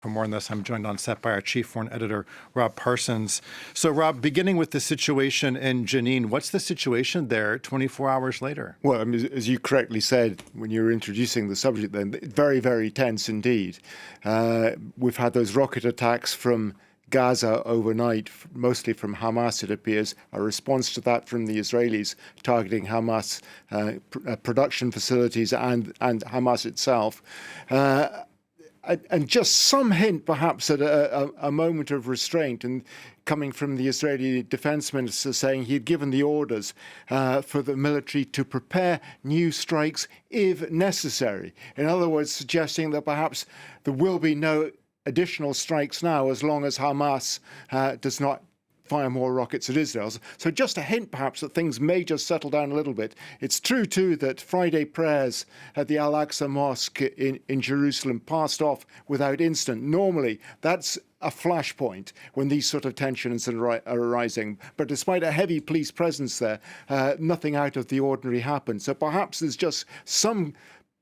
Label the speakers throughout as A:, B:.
A: For more on this, I'm joined on set by our chief foreign editor, Rob Parsons. So, Rob, beginning with the situation in Jenin, what's the situation there 24 hours later?
B: Well, I mean, as you correctly said when you were introducing the subject then, very, very tense indeed. We've had those rocket attacks from Gaza overnight, mostly from Hamas, it appears, a response to that from the Israelis targeting Hamas production facilities and Hamas itself. And just some hint, perhaps, at a moment of restraint, and coming from the Israeli defense minister saying he'd given the orders for the military to prepare new strikes if necessary. In other words, suggesting that perhaps there will be no additional strikes now as long as Hamas does not fire more rockets at Israel. So just a hint, perhaps, that things may just settle down a little bit. It's true, too, that Friday prayers at the Al-Aqsa Mosque in Jerusalem passed off without incident. Normally, that's a flashpoint when these sort of tensions are arising. But despite a heavy police presence there, nothing out of the ordinary happened. So perhaps there's just some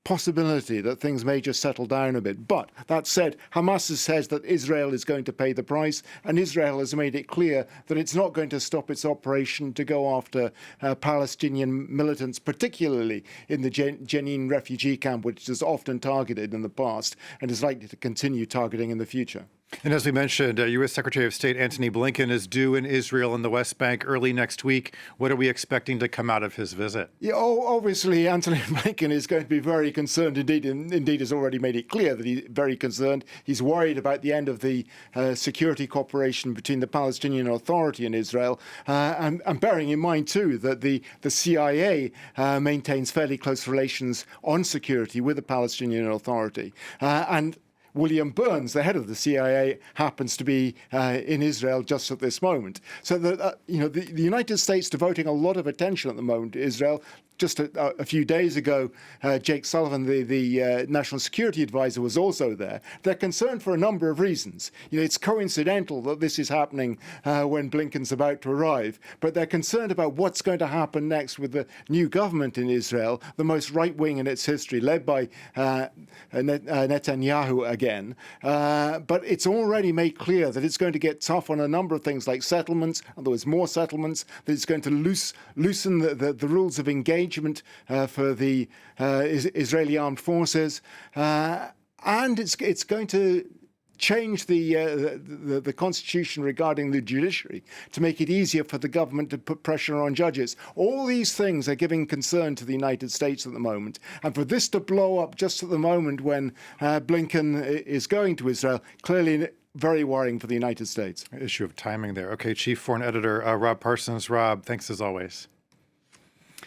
B: possibility that things may just settle down a bit. But that said, Hamas says that Israel is going to pay the price, and Israel has made it clear that it's not going to stop its operation to go after Palestinian militants, particularly in the Jenin refugee camp, which is often targeted in the past and is likely to continue targeting in the future.
A: And as we mentioned, U.S. Secretary of State Antony Blinken is due in Israel and the West Bank early next week. What are we expecting to come out of his visit?
B: Yeah, obviously, Antony Blinken is going to be very concerned indeed, and indeed has already made it clear that he's very concerned. He's worried about the end of the security cooperation between the Palestinian Authority and Israel, and bearing in mind, too, that the CIA maintains fairly close relations on security with the Palestinian Authority. And William Burns, the head of the CIA, happens to be in Israel just at this moment. So that the United States devoting a lot of attention at the moment to Israel. Just a few days ago, Jake Sullivan, the National Security Advisor, was also there. They're concerned for a number of reasons. It's coincidental that this is happening when Blinken's about to arrive, but they're concerned about what's going to happen next with the new government in Israel, the most right-wing in its history, led by Netanyahu again. But it's already made clear that it's going to get tough on a number of things like settlements, and there was more settlements, that it's going to loosen the rules of engagement for the Israeli armed forces, and it's going to change the constitution regarding the judiciary to make it easier for the government to put pressure on judges. All these things are giving concern to the United States at the moment. And for this to blow up just at the moment when Blinken is going to Israel, clearly very worrying for the United States.
A: Issue of timing there. Okay, Chief Foreign Editor Rob Parsons. Rob, thanks as always.